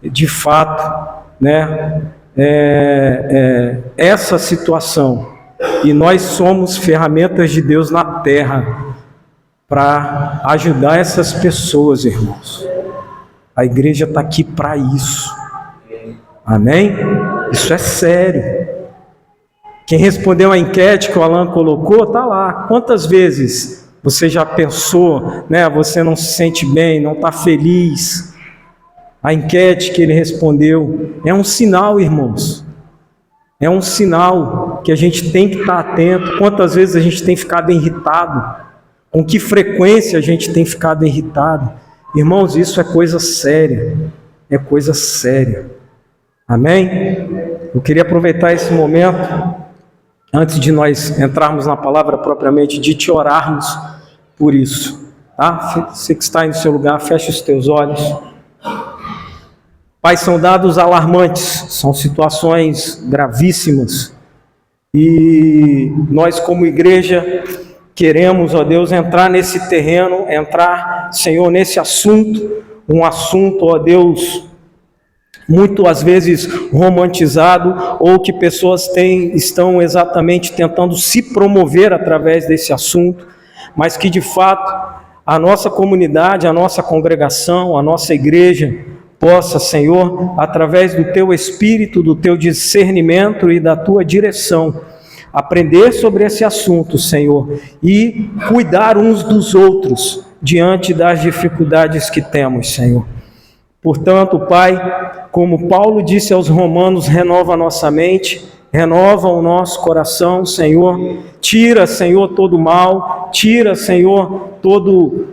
de fato, né, essa situação. E nós somos ferramentas de Deus na terra para ajudar essas pessoas, irmãos. A igreja está aqui para isso. Amém? Isso é sério. Quem respondeu a enquete que o Alan colocou, está lá. Quantas vezes você já pensou, né? Você não se sente bem, não está feliz? A enquete que ele respondeu é um sinal, irmãos. É um sinal que a gente tem que estar atento. Quantas vezes a gente tem ficado irritado? Com que frequência a gente tem ficado irritado? Irmãos, isso é coisa séria. É coisa séria. Amém? Eu queria aproveitar esse momento, antes de nós entrarmos na palavra propriamente, de te orarmos por isso. Tá? Você que está aí no seu lugar, feche os teus olhos. Pai, são dados alarmantes, são situações gravíssimas. E nós, como igreja, queremos, ó Deus, entrar nesse terreno, entrar, Senhor, nesse assunto, um assunto, ó Deus, muito às vezes romantizado, ou que pessoas estão exatamente tentando se promover através desse assunto, mas que de fato a nossa comunidade, a nossa congregação, a nossa igreja possa, Senhor, através do Teu Espírito, do Teu discernimento e da Tua direção, aprender sobre esse assunto, Senhor, e cuidar uns dos outros diante das dificuldades que temos, Senhor. Portanto, Pai, como Paulo disse aos Romanos, renova a nossa mente, renova o nosso coração, Senhor. Tira, Senhor, todo mal, tira, Senhor, todo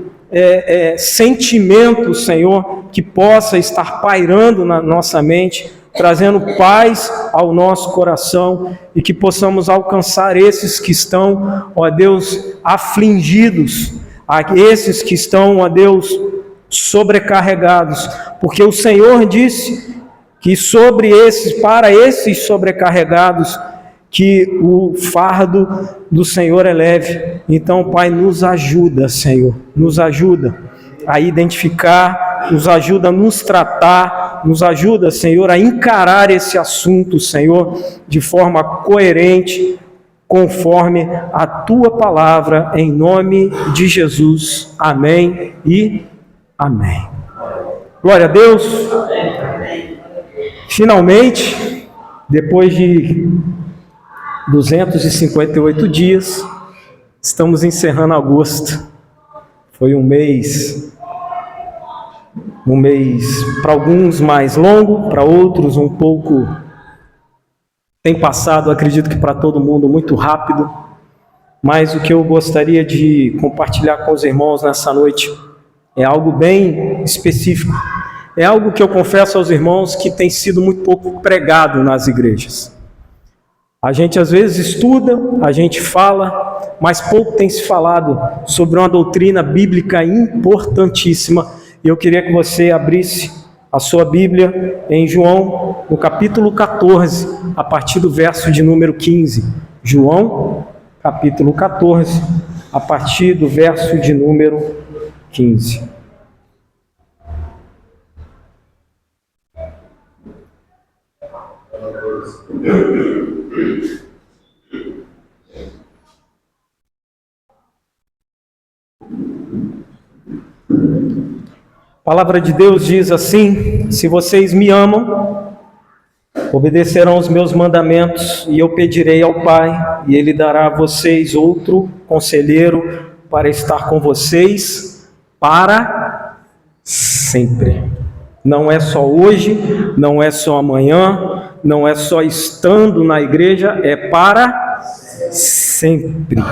sentimento, Senhor, que possa estar pairando na nossa mente, trazendo paz ao nosso coração, e que possamos alcançar esses que estão, ó Deus, afligidos, esses que estão, ó Deus, sobrecarregados, porque o Senhor disse que para esses sobrecarregados, que o fardo do Senhor é leve. Então, Pai, nos ajuda, Senhor, nos ajuda a identificar, nos ajuda a nos tratar, nos ajuda, Senhor, a encarar esse assunto, Senhor, de forma coerente, conforme a Tua palavra, em nome de Jesus. Amém e amém. Glória a Deus. Finalmente, depois de 258 dias, estamos encerrando agosto. Foi um mês para alguns mais longo, para outros um pouco, tem passado, acredito que para todo mundo, muito rápido. Mas o que eu gostaria de compartilhar com os irmãos nessa noite é algo bem específico. É algo que eu confesso aos irmãos que tem sido muito pouco pregado nas igrejas. A gente às vezes estuda, a gente fala, mas pouco tem se falado sobre uma doutrina bíblica importantíssima. E eu queria que você abrisse a sua Bíblia em João, no capítulo 14, a partir do verso de número 15. João, capítulo 14, a partir do verso de número 15. A palavra de Deus diz assim: se vocês me amam, obedecerão os meus mandamentos, e eu pedirei ao Pai, e Ele dará a vocês outro conselheiro para estar com vocês para sempre. Não é só hoje, não é só amanhã, não é só estando na igreja, é para sempre.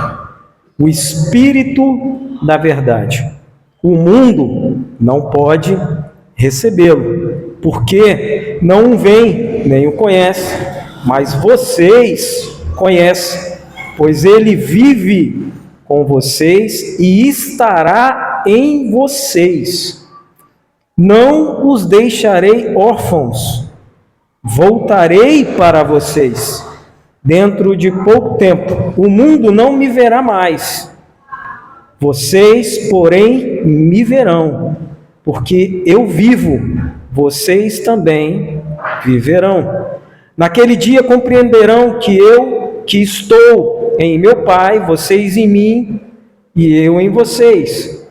O Espírito da verdade. O mundo não pode recebê-lo, porque não o vem, nem o conhece, mas vocês conhecem, pois ele vive com vocês e estará em vocês. Não os deixarei órfãos, voltarei para vocês. Dentro de pouco tempo, o mundo não me verá mais. Vocês, porém, me verão, porque eu vivo vocês também viverão. Naquele dia compreenderão que eu, que estou em meu Pai, vocês em mim e eu em vocês.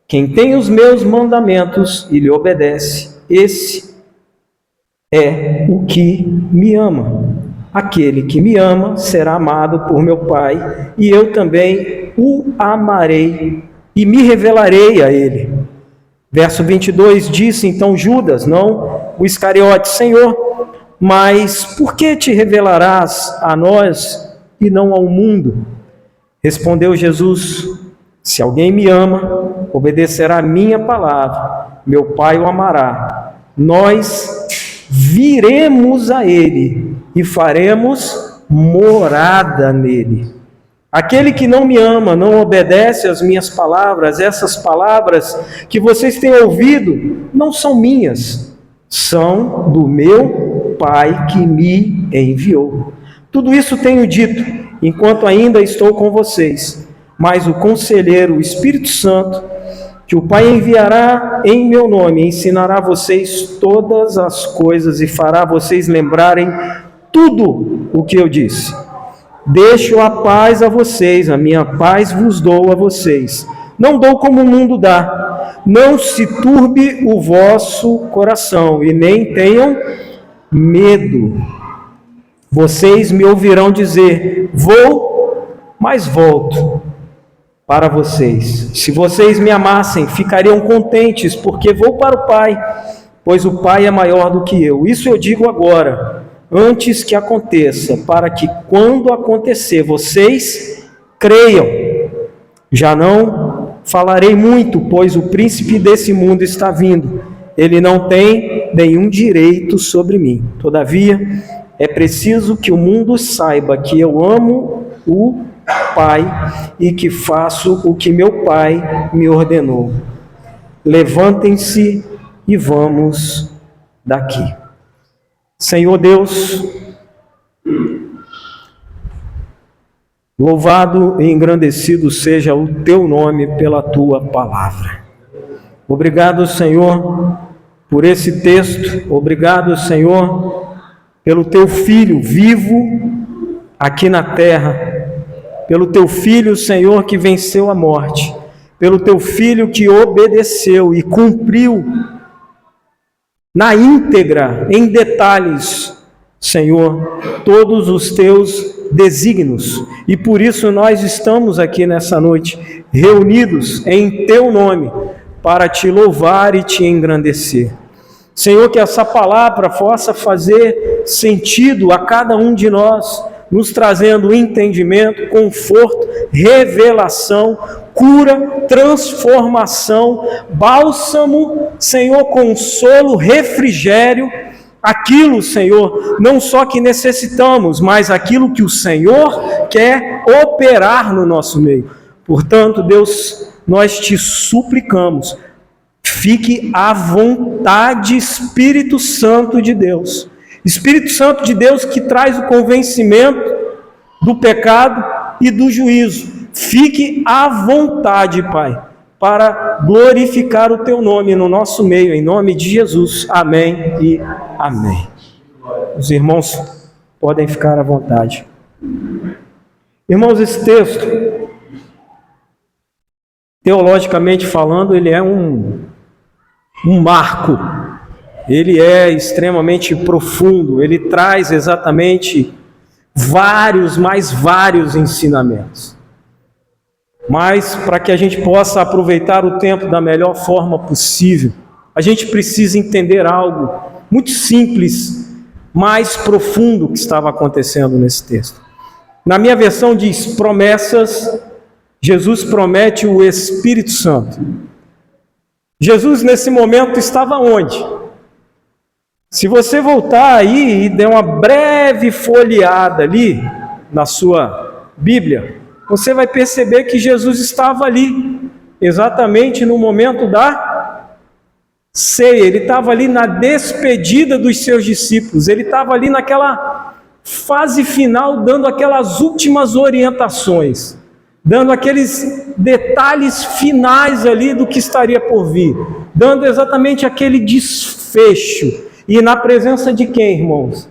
Quem tem os meus mandamentos e lhe obedece, esse é o que me ama. Aquele que me ama será amado por meu Pai, e eu também o amarei e me revelarei a ele. Verso 22 disse então Judas, não o Iscariote: Senhor, mas por que te revelarás a nós e não ao mundo? Respondeu Jesus: se alguém me ama, obedecerá a minha palavra, meu Pai o amará. Nós viremos a ele e faremos morada nele. Aquele que não me ama, não obedece às minhas palavras, essas palavras que vocês têm ouvido não são minhas, são do meu Pai que me enviou. Tudo isso tenho dito, enquanto ainda estou com vocês, mas o Conselheiro, o Espírito Santo, que o Pai enviará em meu nome, ensinará a vocês todas as coisas e fará vocês lembrarem tudo o que eu disse. Deixo a paz a vocês, a minha paz vos dou a vocês. Não dou como o mundo dá. Não se turbe o vosso coração e nem tenham medo. Vocês me ouvirão dizer: vou, mas volto para vocês. Se vocês me amassem, ficariam contentes, porque vou para o Pai, pois o Pai é maior do que eu. Isso eu digo agora, antes que aconteça, para que quando acontecer, vocês creiam. Já não falarei muito, pois o príncipe desse mundo está vindo. Ele não tem nenhum direito sobre mim. Todavia, é preciso que o mundo saiba que eu amo o Pai e que faço o que meu Pai me ordenou. Levantem-se e vamos daqui. Senhor Deus, louvado e engrandecido seja o teu nome pela tua palavra. Obrigado, Senhor, por esse texto. Obrigado, Senhor, pelo teu Filho vivo aqui na terra. Pelo teu Filho, Senhor, que venceu a morte. Pelo teu Filho que obedeceu e cumpriu na íntegra, em detalhes, Senhor, todos os teus desígnios. E por isso nós estamos aqui nessa noite, reunidos em teu nome, para te louvar e te engrandecer. Senhor, que essa palavra possa fazer sentido a cada um de nós, nos trazendo entendimento, conforto, revelação, cura, transformação, bálsamo, Senhor, consolo, refrigério, aquilo, Senhor, não só que necessitamos, mas aquilo que o Senhor quer operar no nosso meio. Portanto, Deus, nós te suplicamos, fique à vontade, Espírito Santo de Deus. Espírito Santo de Deus que traz o convencimento do pecado e do juízo. Fique à vontade, Pai, para glorificar o teu nome no nosso meio, em nome de Jesus. Amém e amém. Os irmãos podem ficar à vontade. Irmãos, esse texto, teologicamente falando, ele é um marco. Ele é extremamente profundo, ele traz exatamente mais vários ensinamentos. Mas para que a gente possa aproveitar o tempo da melhor forma possível, a gente precisa entender algo muito simples, mais profundo que estava acontecendo nesse texto. Na minha versão diz promessas, Jesus promete o Espírito Santo. Jesus nesse momento estava onde? Se você voltar aí e der uma breve folheada ali na sua Bíblia, você vai perceber que Jesus estava ali, exatamente no momento da ceia. Ele estava ali na despedida dos seus discípulos, ele estava ali naquela fase final, dando aquelas últimas orientações, dando aqueles detalhes finais ali do que estaria por vir, dando exatamente aquele desfecho desfecho. E na presença de quem, irmãos?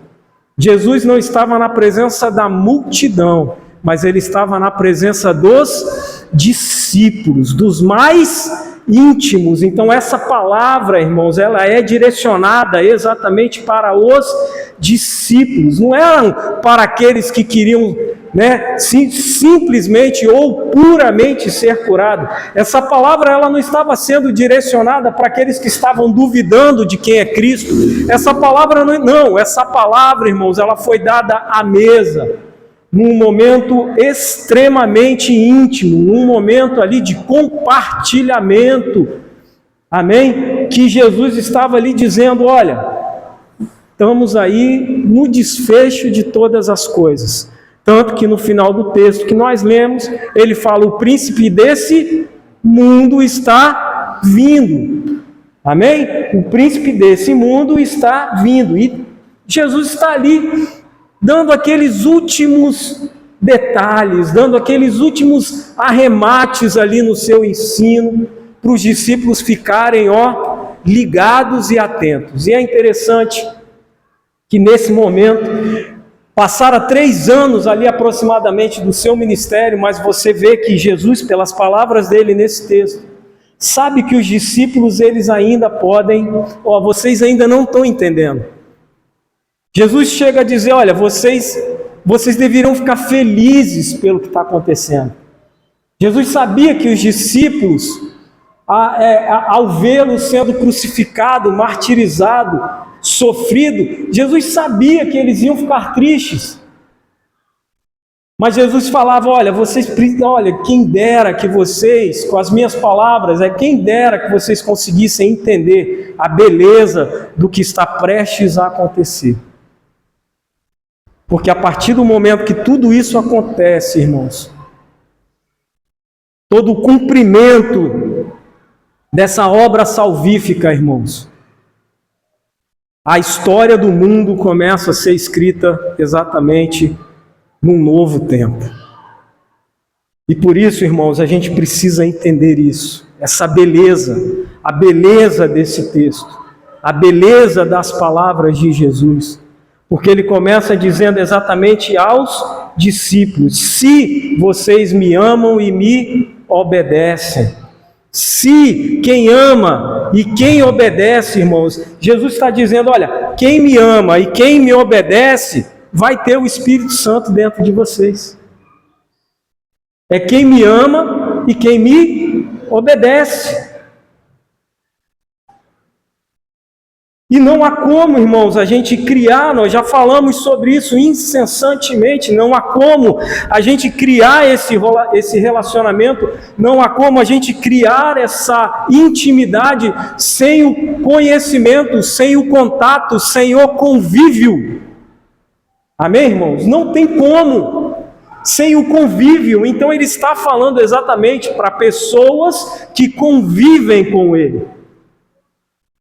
Jesus não estava na presença da multidão, mas ele estava na presença dos discípulos, dos mais íntimos. Então essa palavra, irmãos, ela é direcionada exatamente para os discípulos, não eram para aqueles que queriam, simplesmente ou puramente ser curado. Essa palavra ela não estava sendo direcionada para aqueles que estavam duvidando de quem é Cristo. Essa palavra essa palavra, irmãos, ela foi dada à mesa, num momento extremamente íntimo, num momento ali de compartilhamento, amém? Que Jesus estava ali dizendo, olha, estamos aí no desfecho de todas as coisas. Tanto que no final do texto que nós lemos, ele fala, o príncipe desse mundo está vindo, amém? O príncipe desse mundo está vindo, e Jesus está ali, dando aqueles últimos detalhes, dando aqueles últimos arremates ali no seu ensino, para os discípulos ficarem, ligados e atentos. E é interessante que nesse momento, passara 3 anos ali aproximadamente do seu ministério, mas você vê que Jesus, pelas palavras dele nesse texto, sabe que os discípulos, eles ainda podem, vocês ainda não estão entendendo. Jesus chega a dizer, olha, vocês deveriam ficar felizes pelo que está acontecendo. Jesus sabia que os discípulos, ao vê-lo sendo crucificado, martirizado, sofrido, Jesus sabia que eles iam ficar tristes. Mas Jesus falava, olha, quem dera que vocês, com as minhas palavras, quem dera que vocês conseguissem entender a beleza do que está prestes a acontecer. Porque a partir do momento que tudo isso acontece, irmãos, todo o cumprimento dessa obra salvífica, irmãos, a história do mundo começa a ser escrita exatamente num novo tempo. E por isso, irmãos, a gente precisa entender isso, essa beleza, a beleza desse texto, a beleza das palavras de Jesus. Porque ele começa dizendo exatamente aos discípulos, se vocês me amam e me obedecem. Se quem ama e quem obedece, irmãos, Jesus está dizendo, olha, quem me ama e quem me obedece, vai ter o Espírito Santo dentro de vocês. É quem me ama e quem me obedece. E não há como, irmãos, a gente criar, nós já falamos sobre isso incessantemente, não há como a gente criar esse relacionamento, não há como a gente criar essa intimidade sem o conhecimento, sem o contato, sem o convívio. Amém, irmãos? Não tem como, sem o convívio. Então ele está falando exatamente para pessoas que convivem com ele.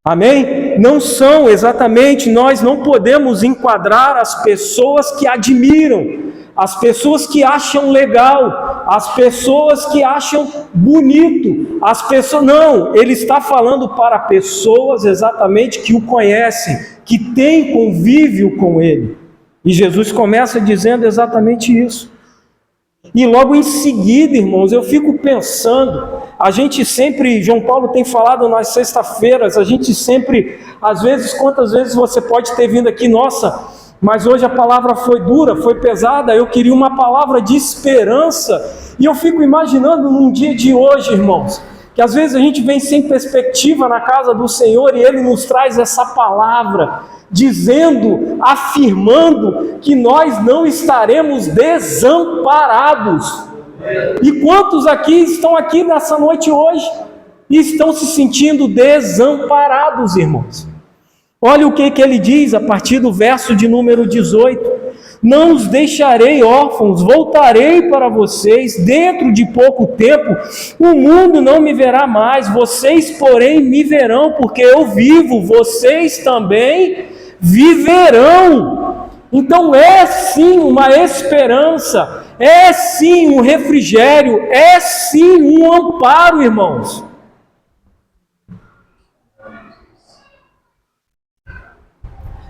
Amém? Não são exatamente, nós não podemos enquadrar as pessoas que admiram, as pessoas que acham legal, as pessoas que acham bonito, não, ele está falando para pessoas exatamente que o conhecem, que têm convívio com ele. E Jesus começa dizendo exatamente isso. E logo em seguida, irmãos, eu fico pensando, a gente sempre, João Paulo tem falado nas sexta-feiras, a gente sempre, às vezes, quantas vezes você pode ter vindo aqui, nossa, mas hoje a palavra foi dura, foi pesada, eu queria uma palavra de esperança, e eu fico imaginando num dia de hoje, irmãos, que às vezes a gente vem sem perspectiva na casa do Senhor, e Ele nos traz essa palavra, dizendo, afirmando que nós não estaremos desamparados. E quantos aqui estão aqui nessa noite hoje e estão se sentindo desamparados, irmãos? Olha o que ele diz a partir do verso de número 18: não os deixarei órfãos, voltarei para vocês, dentro de pouco tempo o mundo não me verá mais, vocês porém me verão, porque eu vivo, vocês também viverão. Então é sim uma esperança, é sim um refrigério, é sim um amparo, irmãos.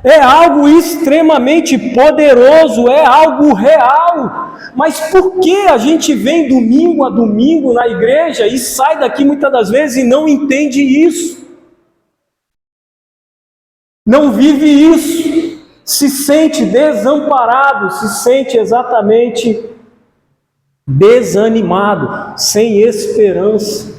é algo extremamente poderoso, é algo real. Mas por que a gente vem domingo a domingo na igreja e sai daqui muitas das vezes e não entende isso? Não vive isso, se sente desamparado, se sente exatamente desanimado, sem esperança.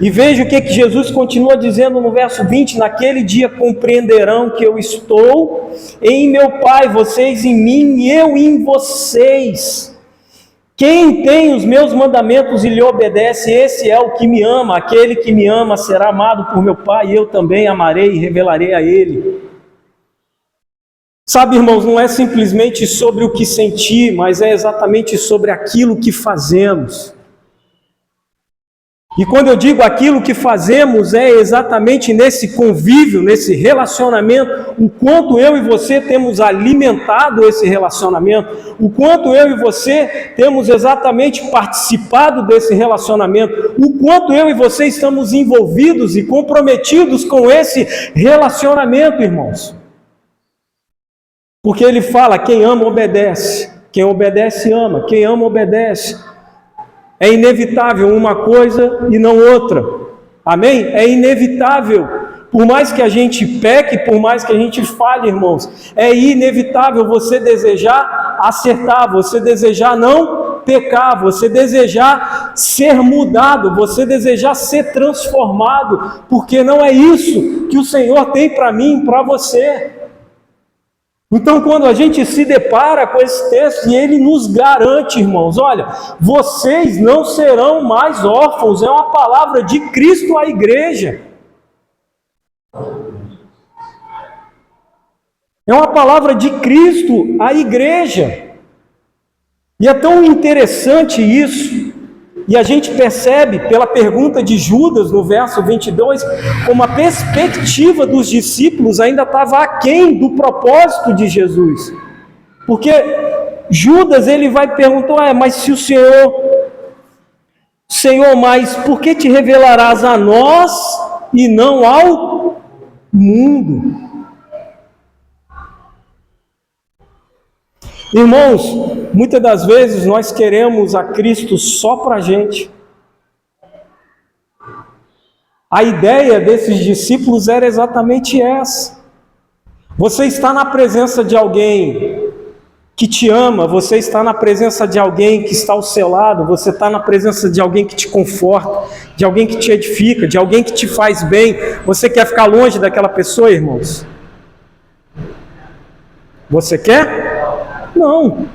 E veja o que Jesus continua dizendo no verso 20: naquele dia compreenderão que eu estou em meu Pai, vocês em mim e eu em vocês. Quem tem os meus mandamentos e lhe obedece, esse é o que me ama. Aquele que me ama será amado por meu Pai, e eu também amarei e revelarei a ele. Sabe, irmãos, não é simplesmente sobre o que sentir, mas é exatamente sobre aquilo que fazemos. E quando eu digo aquilo que fazemos, é exatamente nesse convívio, nesse relacionamento, o quanto eu e você temos alimentado esse relacionamento, o quanto eu e você temos exatamente participado desse relacionamento, o quanto eu e você estamos envolvidos e comprometidos com esse relacionamento, irmãos. Porque ele fala: quem ama obedece, quem obedece ama, quem ama obedece. É inevitável uma coisa e não outra. Amém? É inevitável. Por mais que a gente peque, por mais que a gente falhe, irmãos, é inevitável você desejar acertar, você desejar não pecar, você desejar ser mudado, você desejar ser transformado, porque não é isso que o Senhor tem para mim e para você. Então, quando a gente se depara com esse texto, e ele nos garante, irmãos, olha, vocês não serão mais órfãos, é uma palavra de Cristo à igreja. É uma palavra de Cristo à igreja. E é tão interessante isso, e a gente percebe pela pergunta de Judas no verso 22, como a perspectiva dos discípulos ainda estava aquém do propósito de Jesus. Porque Judas, ele vai perguntar: mas se o Senhor, mas por que te revelarás a nós e não ao mundo? Irmãos, muitas das vezes nós queremos a Cristo só para a gente. A ideia desses discípulos era exatamente essa. Você está na presença de alguém que te ama, você está na presença de alguém que está ao seu lado, você está na presença de alguém que te conforta, de alguém que te edifica, de alguém que te faz bem. Você quer ficar longe daquela pessoa, irmãos? Você quer? Não.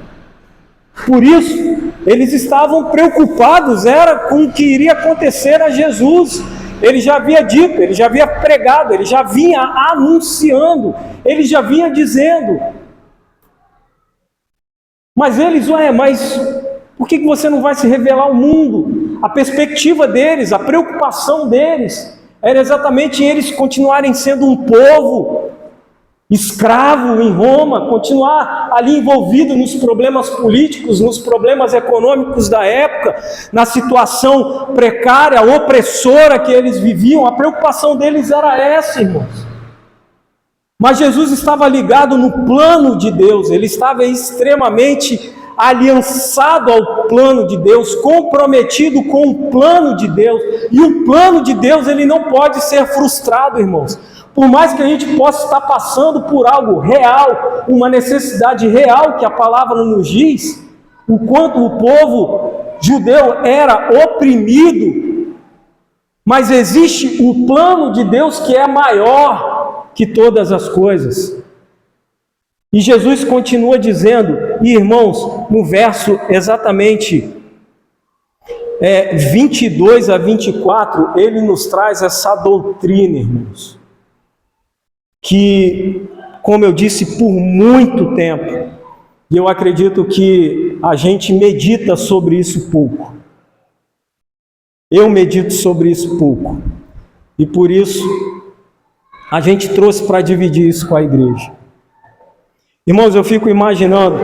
Por isso, eles estavam preocupados, era com o que iria acontecer a Jesus. Ele já havia dito, ele já havia pregado, ele já vinha anunciando, ele já vinha dizendo. Mas eles, mas por que você não vai se revelar ao mundo? A perspectiva deles, a preocupação deles, era exatamente eles continuarem sendo um povo escravo em Roma, continuar ali envolvido nos problemas políticos, nos problemas econômicos da época, na situação precária, opressora que eles viviam. A preocupação deles era essa, irmãos. Mas Jesus estava ligado no plano de Deus, ele estava extremamente aliançado ao plano de Deus, comprometido com o plano de Deus. E o plano de Deus, ele não pode ser frustrado, irmãos. Por mais que a gente possa estar passando por algo real, uma necessidade real que a palavra nos diz, o quanto o povo judeu era oprimido, mas existe um plano de Deus que é maior que todas as coisas. E Jesus continua dizendo, e irmãos, no verso exatamente 22 a 24, ele nos traz essa doutrina, irmãos, que, como eu disse, por muito tempo, e eu acredito que a gente medita sobre isso pouco. Eu medito sobre isso pouco. E por isso, a gente trouxe para dividir isso com a igreja. Irmãos, eu fico imaginando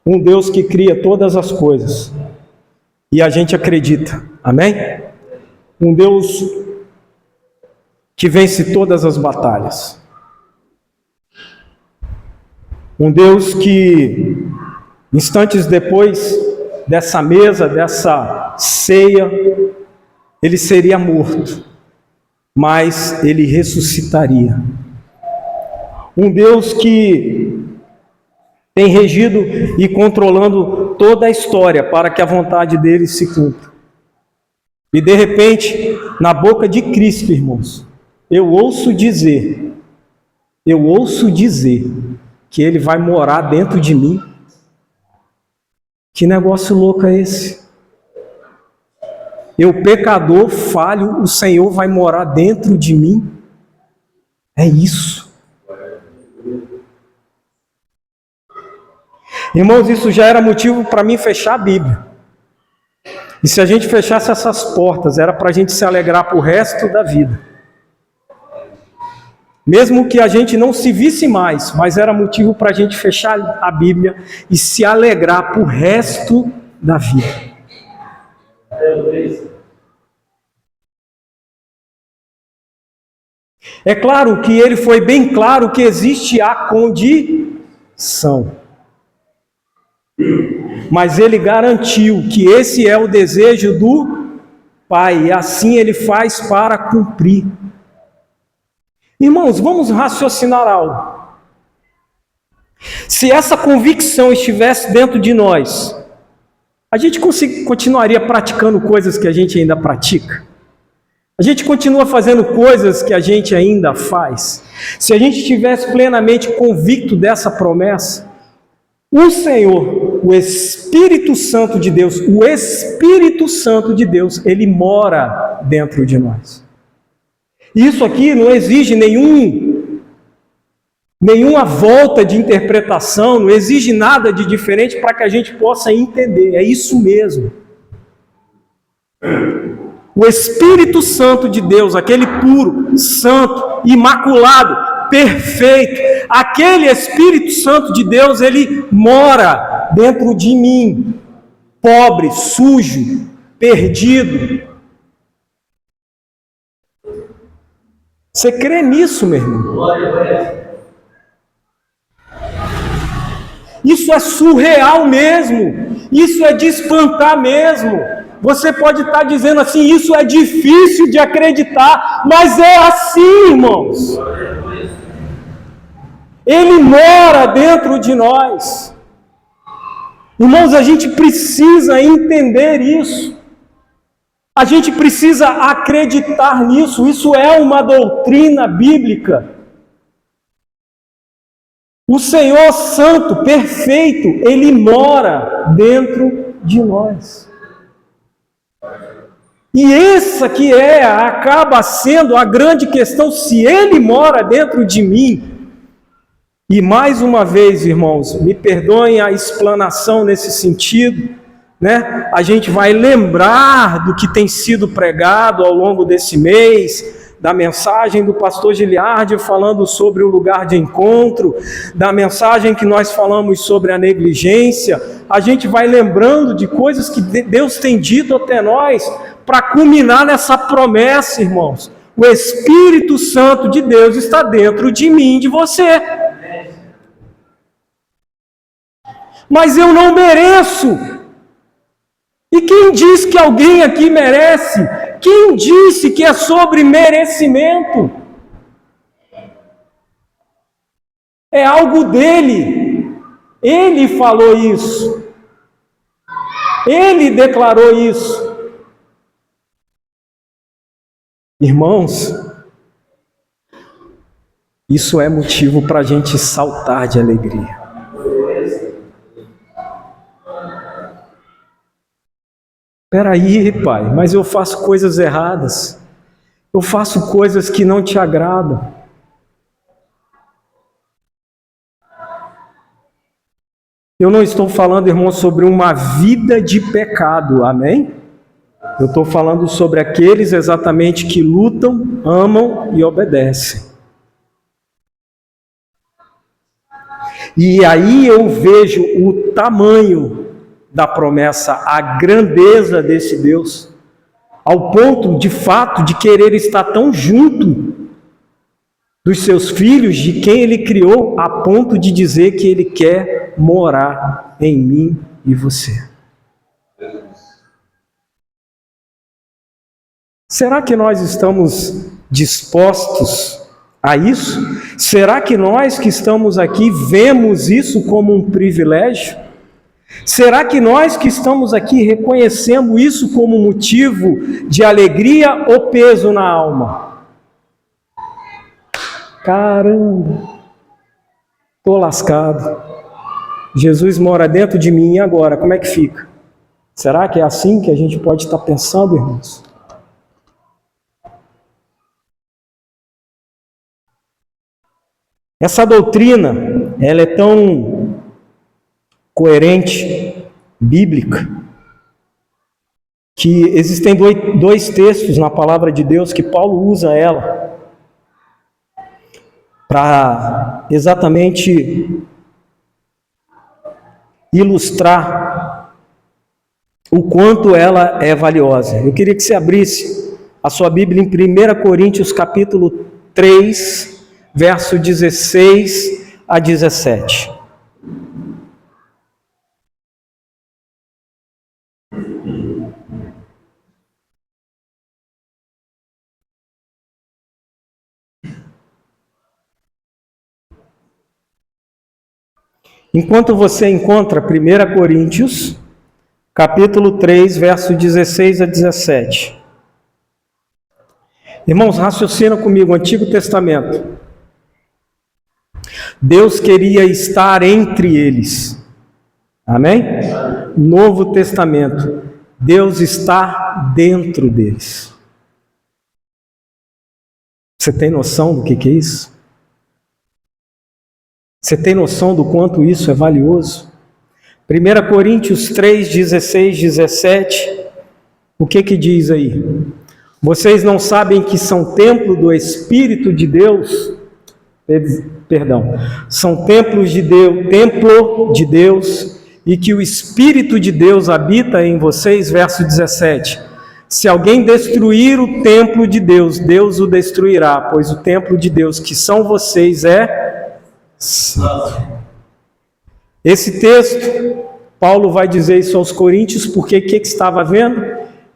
um Deus que cria todas as coisas. E a gente acredita. Amém? Um Deus que vence todas as batalhas. Um Deus que, instantes depois dessa mesa, dessa ceia, ele seria morto, mas ele ressuscitaria. Um Deus que tem regido e controlando toda a história para que a vontade dele se cumpra. E de repente, na boca de Cristo, irmãos, eu ouço dizer que ele vai morar dentro de mim. Que negócio louco é esse? Eu, pecador, falho, o Senhor vai morar dentro de mim? É isso. Irmãos, isso já era motivo para mim fechar a Bíblia. E se a gente fechasse essas portas, era para a gente se alegrar para o resto da vida. Mesmo que a gente não se visse mais, mas era motivo para a gente fechar a Bíblia e se alegrar para o resto da vida. É claro que ele foi bem claro que existe a condição. Mas ele garantiu que esse é o desejo do Pai, e assim ele faz para cumprir. Irmãos, vamos raciocinar algo. Se essa convicção estivesse dentro de nós, a gente continuaria praticando coisas que a gente ainda pratica? A gente continua fazendo coisas que a gente ainda faz? Se a gente estivesse plenamente convicto dessa promessa, o Senhor, o Espírito Santo de Deus, ele mora dentro de nós. Isso aqui não exige nenhuma volta de interpretação, não exige nada de diferente para que a gente possa entender. É isso mesmo. O Espírito Santo de Deus, aquele puro, santo, imaculado, perfeito, aquele Espírito Santo de Deus, ele mora dentro de mim, pobre, sujo, perdido. Você crê nisso, meu irmão? Isso é surreal mesmo. Isso é de espantar mesmo. Você pode estar dizendo assim, isso é difícil de acreditar, mas é assim, irmãos. Ele mora dentro de nós. Irmãos, a gente precisa entender isso. A gente precisa acreditar nisso. Isso é uma doutrina bíblica. O Senhor Santo, perfeito, Ele mora dentro de nós. E essa que acaba sendo a grande questão, se Ele mora dentro de mim. E mais uma vez, irmãos, me perdoem a explanação nesse sentido, né? A gente vai lembrar do que tem sido pregado ao longo desse mês, da mensagem do pastor Giliardi falando sobre o lugar de encontro, da mensagem que nós falamos sobre a negligência. A gente vai lembrando de coisas que Deus tem dito até nós, para culminar nessa promessa, irmãos. O Espírito Santo de Deus está dentro de mim, de você. Mas eu não mereço. E quem diz que alguém aqui merece? Quem disse que é sobre merecimento? É algo dele. Ele falou isso. Ele declarou isso. Irmãos, isso é motivo para a gente saltar de alegria. Peraí, Pai, mas eu faço coisas erradas. Eu faço coisas que não te agradam. Eu não estou falando, irmão, sobre uma vida de pecado, amém? Eu estou falando sobre aqueles exatamente que lutam, amam e obedecem. E aí eu vejo o tamanho da promessa, a grandeza desse Deus, ao ponto, de fato, de querer estar tão junto dos seus filhos, de quem Ele criou, a ponto de dizer que Ele quer morar em mim e você. Será que nós estamos dispostos a isso? Será que nós que estamos aqui vemos isso como um privilégio? Será que nós que estamos aqui reconhecemos isso como motivo de alegria ou peso na alma? Caramba, estou lascado. Jesus mora dentro de mim, e agora? Como é que fica? Será que é assim que a gente pode estar pensando, irmãos? Essa doutrina, ela é tão coerente, bíblica, que existem dois textos na palavra de Deus que Paulo usa ela para exatamente ilustrar o quanto ela é valiosa. Eu queria que você abrisse a sua Bíblia em 1 Coríntios capítulo 3, verso 16 a 17. Enquanto você encontra 1 Coríntios, capítulo 3, verso 16 a 17. Irmãos, raciocina comigo, Antigo Testamento. Deus queria estar entre eles. Amém? Novo Testamento. Deus está dentro deles. Você tem noção do que é isso? Você tem noção do quanto isso é valioso? 1 Coríntios 3, 16, 17. O que diz aí? Vocês não sabem que são templo do Espírito de Deus? Perdão, são templos de Deus, templo de Deus, e que o Espírito de Deus habita em vocês, verso 17. Se alguém destruir o templo de Deus, Deus o destruirá, pois o templo de Deus, que são vocês, é santo. Esse texto, Paulo vai dizer isso aos coríntios, porque o que estava havendo?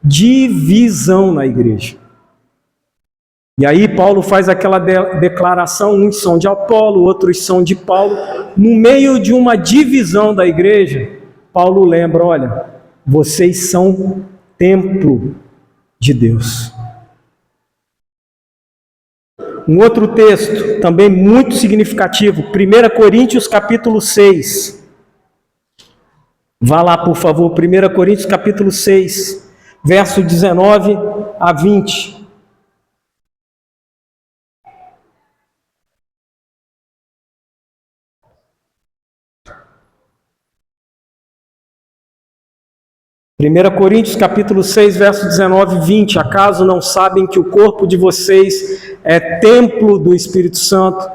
Divisão na igreja. E aí Paulo faz aquela declaração, uns são de Apolo, outros são de Paulo. No meio de uma divisão da igreja, Paulo lembra, olha, vocês são templo de Deus. Um outro texto, também muito significativo, 1 Coríntios capítulo 6. Vá lá, por favor, 1 Coríntios capítulo 6, verso 19 a 20. 1 Coríntios capítulo 6, verso 19 e 20. Acaso não sabem que o corpo de vocês é templo do Espírito Santo,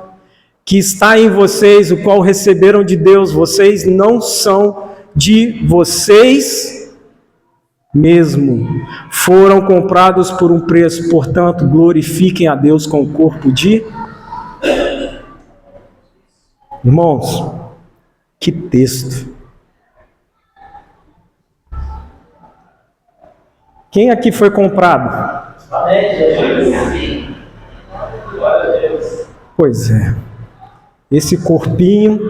que está em vocês, o qual receberam de Deus? Vocês não são de vocês mesmo. Foram comprados por um preço, portanto, glorifiquem a Deus com o corpo de... Irmãos, que texto! Quem aqui foi comprado? Pois é. Esse corpinho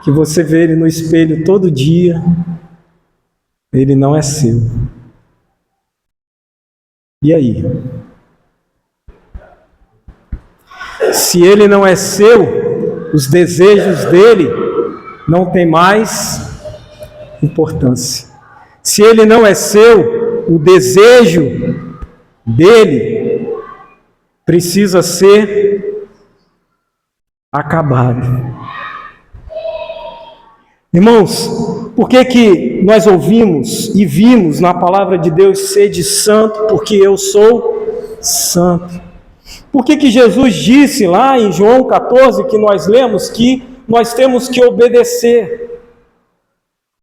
que você vê ele no espelho todo dia, ele não é seu. E aí? Se ele não é seu, os desejos dele não têm mais importância. Se ele não é seu, o desejo dele precisa ser acabado. Irmãos, por que nós ouvimos e vimos na palavra de Deus sede santo, porque eu sou santo? Por que Jesus disse lá em João 14, que nós lemos, que nós temos que obedecer?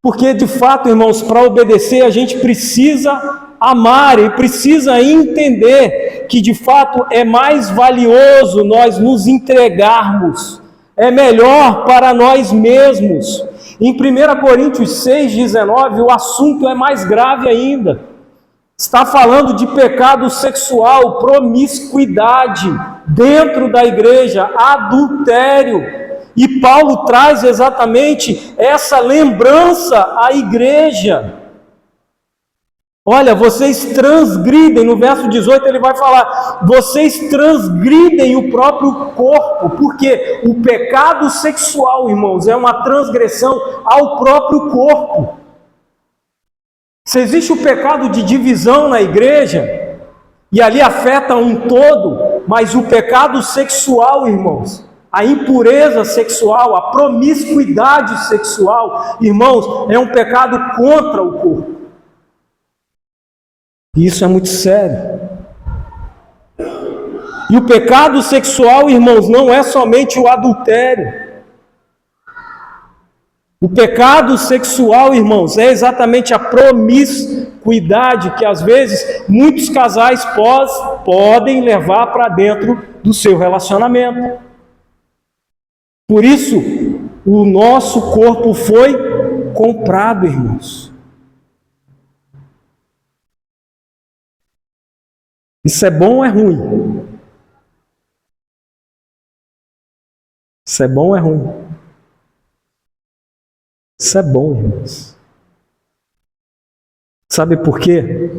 Porque, de fato, irmãos, para obedecer a gente precisa amar e precisa entender que de fato é mais valioso nós nos entregarmos, é melhor para nós mesmos. Em 1 Coríntios 6,19, o assunto é mais grave ainda. Está falando de pecado sexual, promiscuidade dentro da igreja, adultério. E Paulo traz exatamente essa lembrança à igreja. Olha, vocês transgridem, no verso 18 ele vai falar, vocês transgridem o próprio corpo, porque o pecado sexual, irmãos, é uma transgressão ao próprio corpo. Se existe o pecado de divisão na igreja, e ali afeta um todo, mas o pecado sexual, irmãos, a impureza sexual, a promiscuidade sexual, irmãos, é um pecado contra o corpo. E isso é muito sério. E o pecado sexual, irmãos, não é somente o adultério. O pecado sexual, irmãos, é exatamente a promiscuidade que às vezes muitos casais podem levar para dentro do seu relacionamento. Por isso, o nosso corpo foi comprado, irmãos. Isso é bom ou é ruim? Isso é bom ou é ruim? Isso é bom, irmãos. Sabe por quê?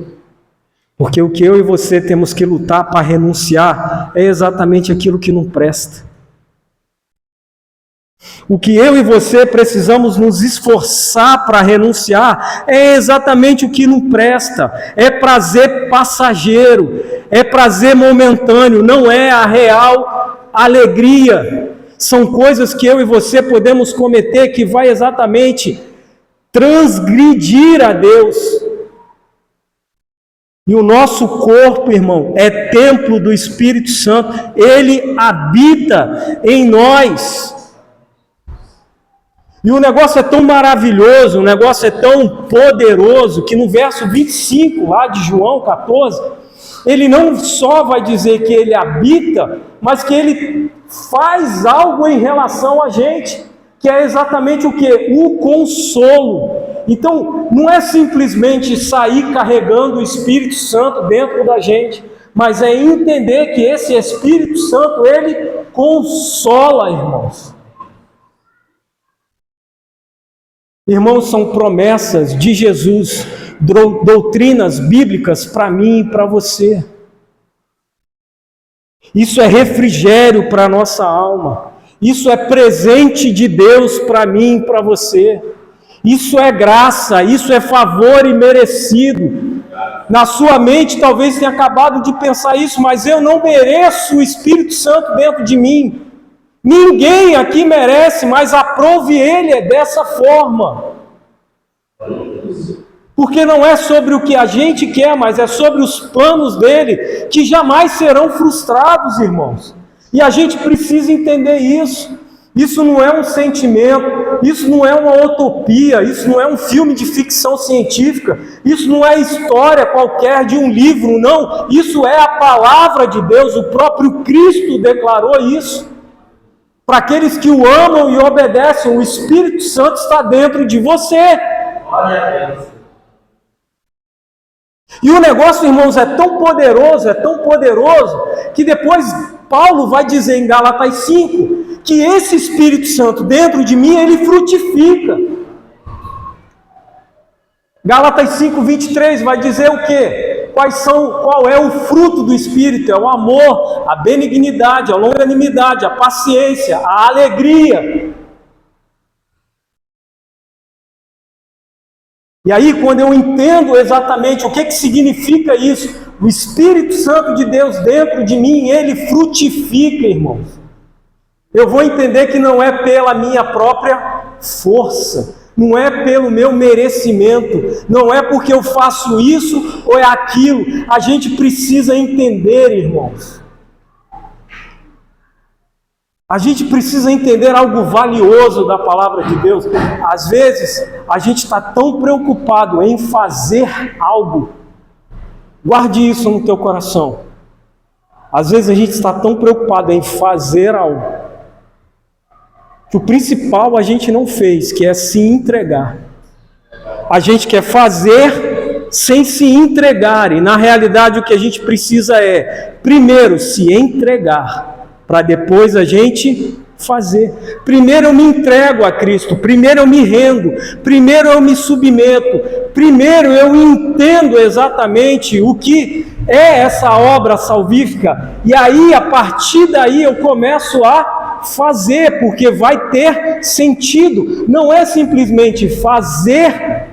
Porque o que eu e você temos que lutar para renunciar é exatamente aquilo que não presta. O que eu e você precisamos nos esforçar para renunciar é exatamente o que não presta. É prazer passageiro, é prazer momentâneo, não é a real alegria. São coisas que eu e você podemos cometer que vai exatamente transgredir a Deus. E o nosso corpo, irmão, é templo do Espírito Santo. Ele habita em nós. E o negócio é tão maravilhoso, o negócio é tão poderoso, que no verso 25 lá de João 14, ele não só vai dizer que ele habita, mas que ele faz algo em relação a gente, que é exatamente o quê? O consolo. Então, não é simplesmente sair carregando o Espírito Santo dentro da gente, mas é entender que esse Espírito Santo, ele consola, irmãos. Irmãos, são promessas de Jesus, doutrinas bíblicas para mim e para você. Isso é refrigério para a nossa alma. Isso é presente de Deus para mim e para você. Isso é graça, isso é favor imerecido. Na sua mente talvez tenha acabado de pensar isso, mas eu não mereço o Espírito Santo dentro de mim. Ninguém aqui merece, mas aprove Ele dessa forma. Porque não é sobre o que a gente quer, mas é sobre os planos dele, que jamais serão frustrados, irmãos. E a gente precisa entender isso. Isso não é um sentimento, isso não é uma utopia, isso não é um filme de ficção científica, isso não é história qualquer de um livro, não. Isso é a palavra de Deus, o próprio Cristo declarou isso. Para aqueles que o amam e obedecem, o Espírito Santo está dentro de você. E o negócio, irmãos, é tão poderoso, que depois Paulo vai dizer em Gálatas 5, que esse Espírito Santo dentro de mim, ele frutifica. Gálatas 5, 23 vai dizer o quê? Qual é o fruto do Espírito? É o amor, a benignidade, a longanimidade, a paciência, a alegria. E aí, quando eu entendo exatamente o que significa isso, o Espírito Santo de Deus dentro de mim, ele frutifica, irmãos. Eu vou entender que não é pela minha própria força, não é pelo meu merecimento, não é porque eu faço isso ou é aquilo. A gente precisa entender, irmãos. A gente precisa entender algo valioso da palavra de Deus. Às vezes, a gente está tão preocupado em fazer algo Guarde isso no teu coração. Às vezes a gente está tão preocupado em fazer algo, que o principal a gente não fez, que é se entregar. A gente quer fazer sem se entregar, e na realidade o que a gente precisa é, primeiro, se entregar, para depois a gente fazer. Primeiro eu me entrego a Cristo, primeiro eu me rendo, primeiro eu me submeto, primeiro eu entendo exatamente o que é essa obra salvífica, e aí a partir daí eu começo a fazer, porque vai ter sentido. Não é simplesmente fazer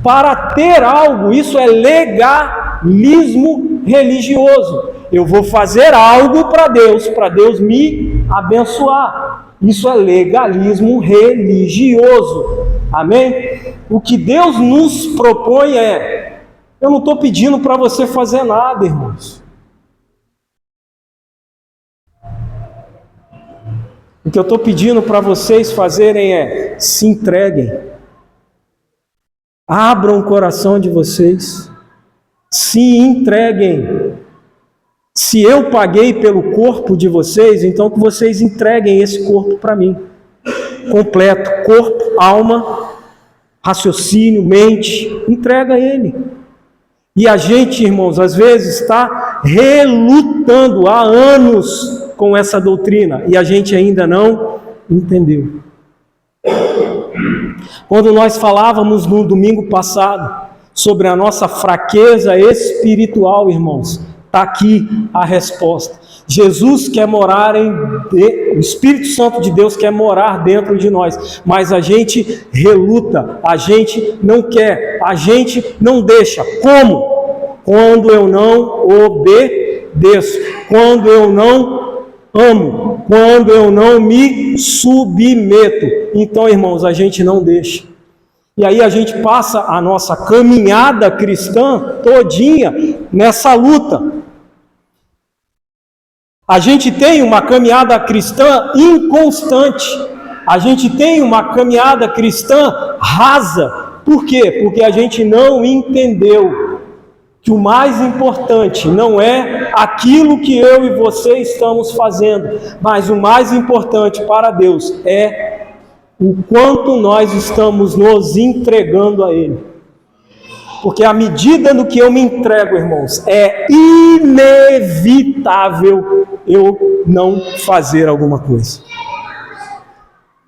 para ter algo, isso é legalismo religioso. Eu vou fazer algo para Deus me abençoar. Isso é legalismo religioso. Amém? O que Deus nos propõe é, eu não estou pedindo para você fazer nada, irmãos. O que eu estou pedindo para vocês fazerem é, se entreguem. Abram o coração de vocês. Se entreguem. Se eu paguei pelo corpo de vocês, então que vocês entreguem esse corpo para mim. Completo, corpo, alma, raciocínio, mente, entrega ele. E a gente, irmãos, às vezes está relutando há anos com essa doutrina e a gente ainda não entendeu. Quando nós falávamos no domingo passado sobre a nossa fraqueza espiritual, irmãos, está aqui a resposta. Jesus quer morar o Espírito Santo de Deus quer morar dentro de nós, mas a gente reluta, a gente não quer, a gente não deixa. Como? Quando eu não obedeço, quando eu não amo, quando eu não me submeto. Então, irmãos, a gente não deixa. E aí a gente passa a nossa caminhada cristã todinha nessa luta. A gente tem uma caminhada cristã inconstante. A gente tem uma caminhada cristã rasa. Por quê? Porque a gente não entendeu que o mais importante não é aquilo que eu e você estamos fazendo, mas o mais importante para Deus é o quanto nós estamos nos entregando a Ele. Porque à medida no que eu me entrego, irmãos, é inevitável eu não fazer alguma coisa.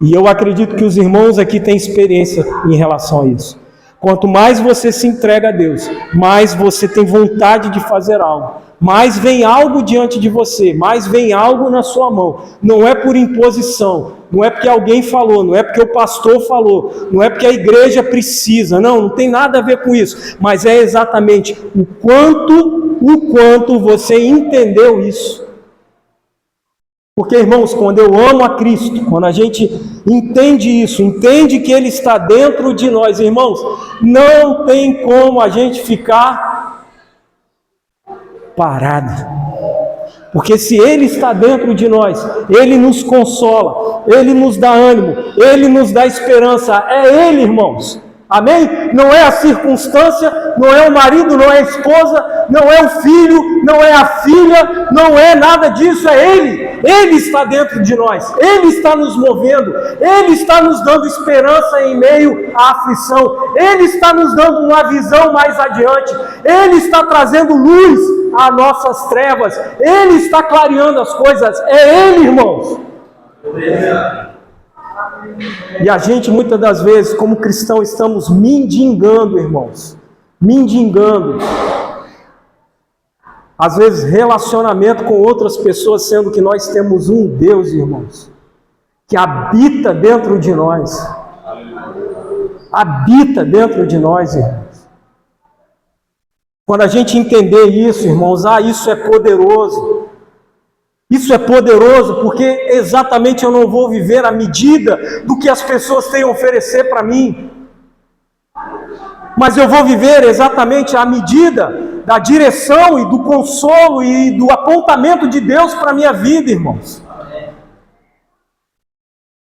E eu acredito que os irmãos aqui têm experiência em relação a isso. Quanto mais você se entrega a Deus, mais você tem vontade de fazer algo. Mais vem algo diante de você, mais vem algo na sua mão. Não é por imposição, não é porque alguém falou, não é porque o pastor falou, não é porque a igreja precisa, não tem nada a ver com isso. Mas é exatamente o quanto você entendeu isso. Porque, irmãos, quando eu amo a Cristo, quando a gente entende isso, entende que Ele está dentro de nós, irmãos, não tem como a gente ficar parado. Porque se Ele está dentro de nós, Ele nos consola, Ele nos dá ânimo, Ele nos dá esperança. É Ele, irmãos. Amém? Não é a circunstância, não é o marido, não é a esposa, não é o filho, não é a filha, não é nada disso, é Ele. Ele está dentro de nós, Ele está nos movendo, Ele está nos dando esperança em meio à aflição, Ele está nos dando uma visão mais adiante, Ele está trazendo luz às nossas trevas, Ele está clareando as coisas, é Ele, irmãos. E a gente, muitas das vezes, como cristão, estamos mendigando, irmãos. Mendigando. Às vezes, relacionamento com outras pessoas, sendo que nós temos um Deus, irmãos, que habita dentro de nós. Habita dentro de nós, irmãos. Quando a gente entender isso, irmãos, isso é poderoso. Isso é poderoso porque exatamente eu não vou viver à medida do que as pessoas têm a oferecer para mim. Mas eu vou viver exatamente à medida da direção e do consolo e do apontamento de Deus para a minha vida, irmãos.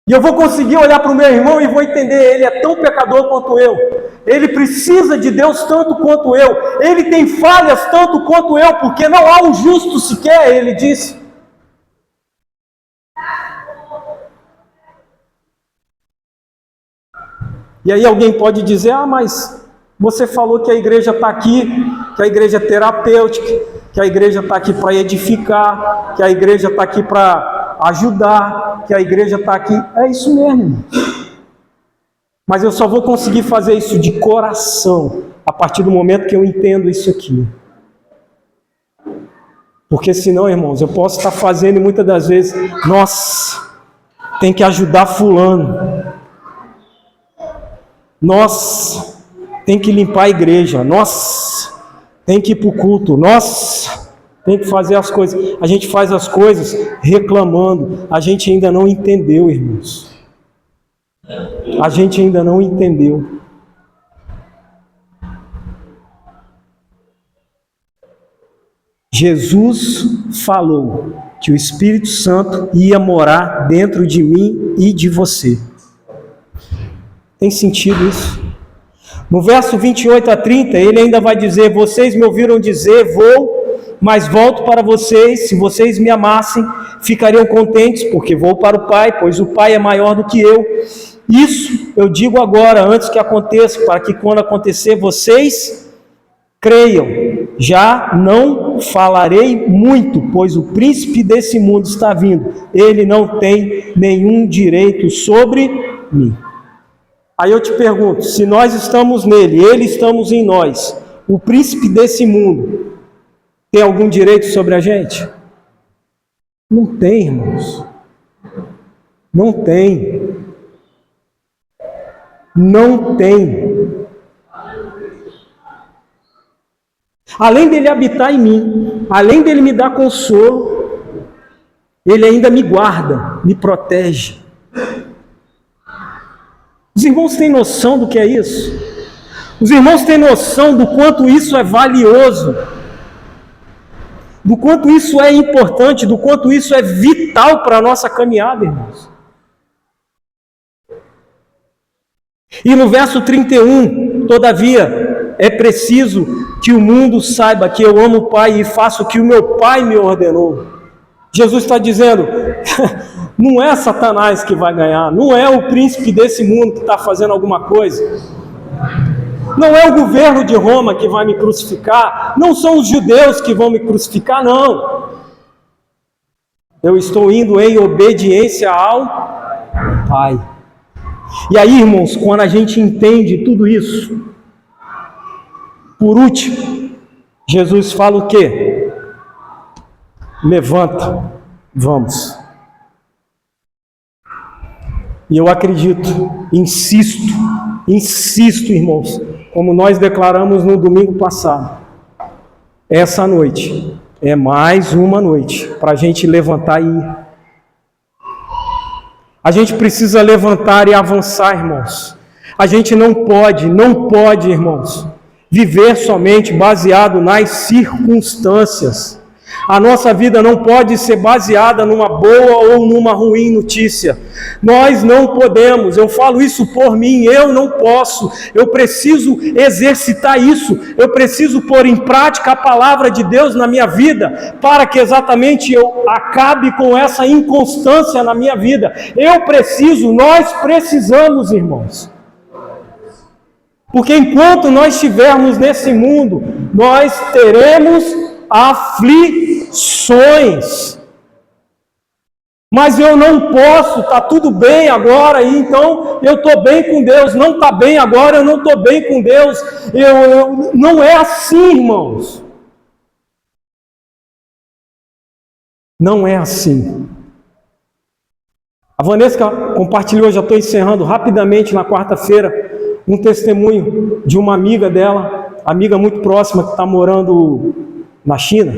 E eu vou conseguir olhar para o meu irmão e vou entender, ele é tão pecador quanto eu. Ele precisa de Deus tanto quanto eu. Ele tem falhas tanto quanto eu, porque não há um justo sequer, ele disse. E aí alguém pode dizer, mas você falou que a igreja está aqui, que a igreja é terapêutica, que a igreja está aqui para edificar, que a igreja está aqui para ajudar, que a igreja está aqui. É isso mesmo, irmão. Mas eu só vou conseguir fazer isso de coração a partir do momento que eu entendo isso aqui. Porque senão, irmãos, eu posso estar fazendo e muitas das vezes, nossa, tem que ajudar fulano. Nossa, tem que limpar a igreja. Nossa, tem que ir para o culto. Nossa, tem que fazer as coisas. A gente faz as coisas reclamando. A gente ainda não entendeu, irmãos. A gente ainda não entendeu. Jesus falou que o Espírito Santo ia morar dentro de mim e de você. Tem sentido isso? No verso 28 a 30, ele ainda vai dizer, vocês me ouviram dizer, vou, mas volto para vocês, se vocês me amassem, ficariam contentes, porque vou para o Pai, pois o Pai é maior do que eu. Isso eu digo agora, antes que aconteça, para que quando acontecer, vocês creiam. Já não falarei muito, pois o príncipe desse mundo está vindo. Ele não tem nenhum direito sobre mim. Aí eu te pergunto, se nós estamos nele, ele estamos em nós, o príncipe desse mundo tem algum direito sobre a gente? Não tem, irmãos. Não tem. Não tem. Além dele habitar em mim, além dele me dar consolo, ele ainda me guarda, me protege. Os irmãos têm noção do que é isso? Os irmãos têm noção do quanto isso é valioso, do quanto isso é importante, do quanto isso é vital para a nossa caminhada, irmãos. E no verso 31, todavia, é preciso que o mundo saiba que eu amo o Pai e faço o que o meu Pai me ordenou. Jesus está dizendo, não é Satanás que vai ganhar, não é o príncipe desse mundo que está fazendo alguma coisa, não é o governo de Roma que vai me crucificar, não são os judeus que vão me crucificar, não. Eu estou indo em obediência ao Pai. E aí, irmãos, quando a gente entende tudo isso, por último, Jesus fala o quê? Levanta, vamos. E eu acredito, insisto, irmãos, como nós declaramos no domingo passado, essa noite é mais uma noite para a gente levantar e ir. A gente precisa levantar e avançar, irmãos. A gente não pode, irmãos, viver somente baseado nas circunstâncias. A nossa vida não pode ser baseada numa boa ou numa ruim notícia. Nós não podemos, eu falo isso por mim, eu não posso. Eu preciso exercitar isso, eu preciso pôr em prática a palavra de Deus na minha vida, para que exatamente eu acabe com essa inconstância na minha vida. Nós precisamos, irmãos. Porque enquanto nós estivermos nesse mundo, nós teremos aflições. Mas eu não posso, está tudo bem agora, então eu estou bem com Deus. Não está bem agora, eu não estou bem com Deus. Não é assim, irmãos. Não é assim. A Vanessa compartilhou, já estou encerrando rapidamente na quarta-feira, um testemunho de uma amiga dela, amiga muito próxima, que está morando na China,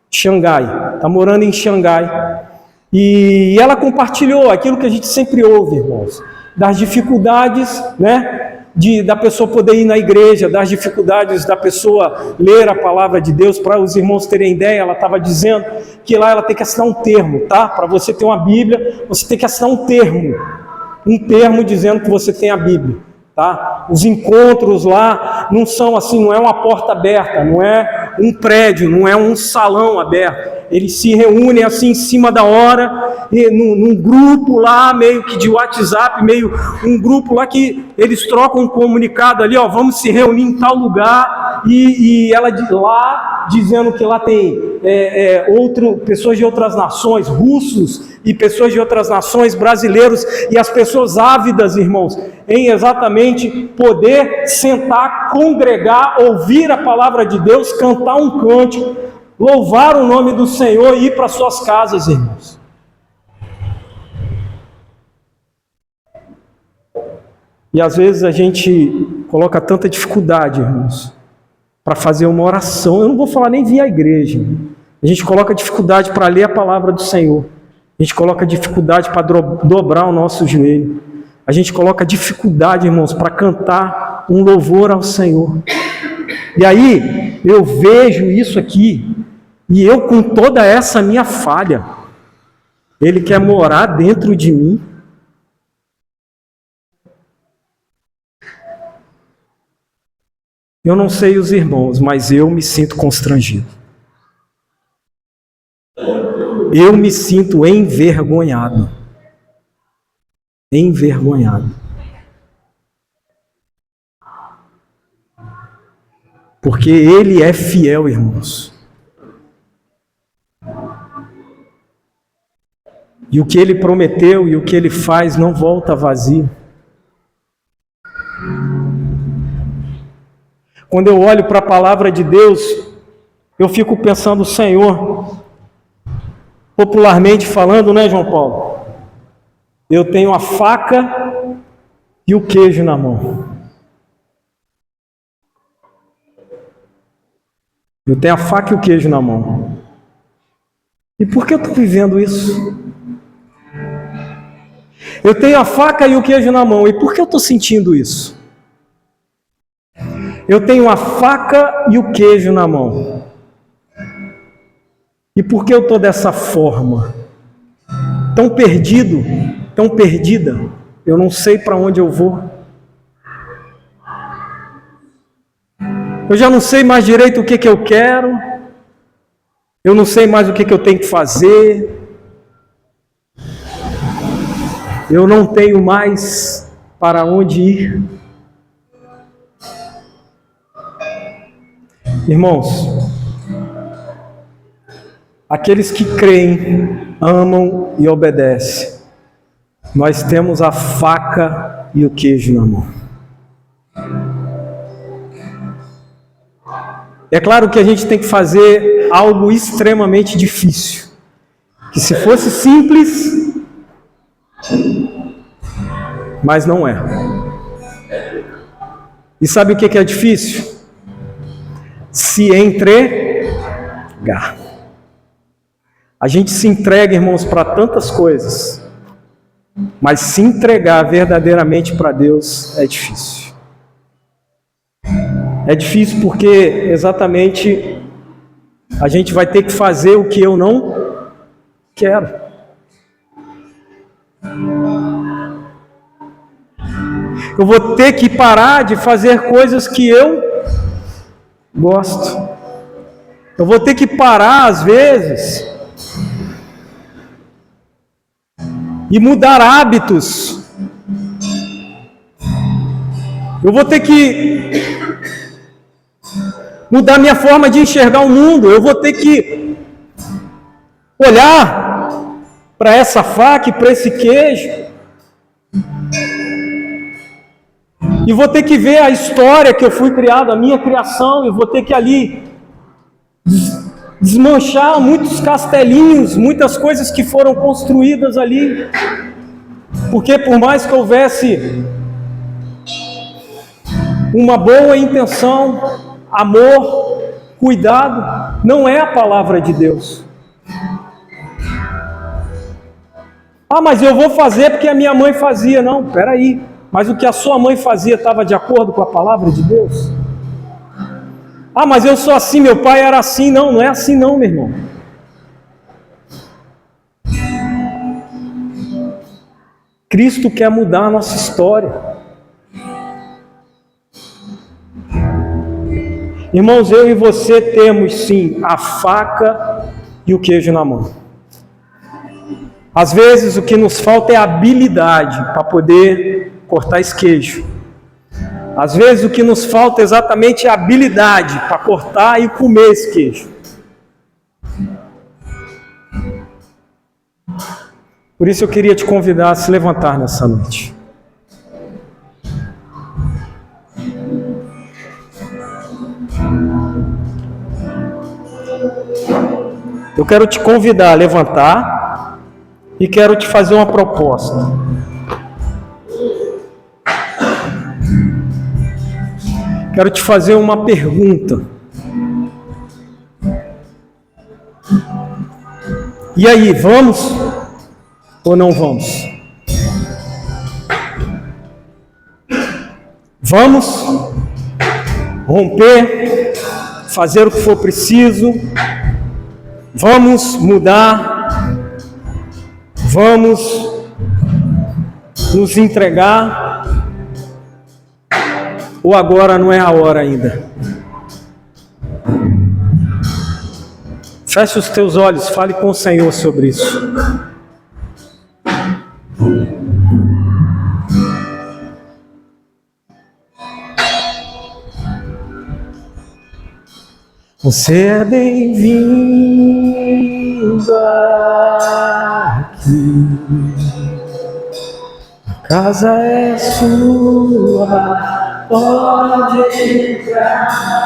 Xangai, está morando em Xangai, e ela compartilhou aquilo que a gente sempre ouve, irmãos, das dificuldades, né, da pessoa poder ir na igreja, das dificuldades da pessoa ler a palavra de Deus. Para os irmãos terem ideia, ela estava dizendo que lá ela tem que assinar um termo, tá? Para você ter uma Bíblia, você tem que assinar um termo dizendo que você tem a Bíblia. tá? Os encontros lá não são assim, não é uma porta aberta, não é um prédio, não é um salão aberto. Eles se reúnem assim em cima da hora, num grupo lá, meio que de WhatsApp, um grupo lá que eles trocam um comunicado ali, ó, vamos se reunir em tal lugar, e ela de lá, dizendo que lá tem pessoas de outras nações, russos e pessoas de outras nações, brasileiros, e as pessoas ávidas, irmãos, em exatamente poder sentar, congregar, ouvir a palavra de Deus, cantar um cântico, louvar o nome do Senhor e ir para suas casas, irmãos. E às vezes a gente coloca tanta dificuldade, irmãos, para fazer uma oração. Eu não vou falar nem vir à igreja. A gente coloca dificuldade para ler a palavra do Senhor. A gente coloca dificuldade para dobrar o nosso joelho. A gente coloca dificuldade, irmãos, para cantar um louvor ao Senhor. E aí, eu vejo isso aqui, e eu com toda essa minha falha, Ele quer morar dentro de mim. Eu não sei os irmãos, mas eu me sinto constrangido. Eu me sinto envergonhado. Envergonhado. Porque Ele é fiel, irmãos. E o que Ele prometeu e o que Ele faz não volta vazio. Quando eu olho para a palavra de Deus, eu fico pensando, Senhor, popularmente falando, né, João Paulo? Eu tenho a faca e o queijo na mão. Eu tenho a faca e o queijo na mão. E por que eu estou vivendo isso? Eu tenho a faca e o queijo na mão. E por que eu estou sentindo isso? Eu tenho a faca e o queijo na mão. E por que eu estou dessa forma? Tão perdido, tão perdida. Eu não sei para onde eu vou. Eu já não sei mais direito o que eu quero. Eu não sei mais o que eu tenho que fazer. Eu não tenho mais para onde ir. Irmãos, aqueles que creem, amam e obedecem, nós temos a faca e o queijo na mão. É claro que a gente tem que fazer algo extremamente difícil, que se fosse simples, mas não é. E sabe o que é difícil? Se entregar. A gente se entrega, irmãos, para tantas coisas, mas se entregar verdadeiramente para Deus é difícil. É difícil porque exatamente a gente vai ter que fazer o que eu não quero. Eu vou ter que parar de fazer coisas que eu gosto. Eu vou ter que parar às vezes e mudar hábitos. Eu vou ter que mudar minha forma de enxergar o mundo. Eu vou ter que olhar para essa faca e para esse queijo. E vou ter que ver a história que eu fui criado, a minha criação. E vou ter que ali desmanchar muitos castelinhos, muitas coisas que foram construídas ali. Porque por mais que houvesse uma boa intenção, amor, cuidado, não é a palavra de Deus. Ah, mas eu vou fazer porque a minha mãe fazia. Não, peraí. Mas o que a sua mãe fazia estava de acordo com a palavra de Deus? Ah, mas eu sou assim, meu pai era assim. Não, não é assim não, meu irmão. Cristo quer mudar a nossa história. Irmãos, eu e você temos sim a faca e o queijo na mão. Às vezes o que nos falta é habilidade para poder cortar esse queijo. Às vezes o que nos falta é exatamente a habilidade para cortar e comer esse queijo. Por isso eu queria te convidar a se levantar nessa noite. Eu quero te convidar a levantar e quero te fazer uma proposta. Quero te fazer uma pergunta. E aí, vamos ou não vamos? Vamos romper, fazer o que for preciso, vamos mudar, vamos nos entregar, ou agora não é a hora ainda? Feche os teus olhos, fale com o Senhor sobre isso. Você é bem-vindo aqui. A casa é sua, pode entrar.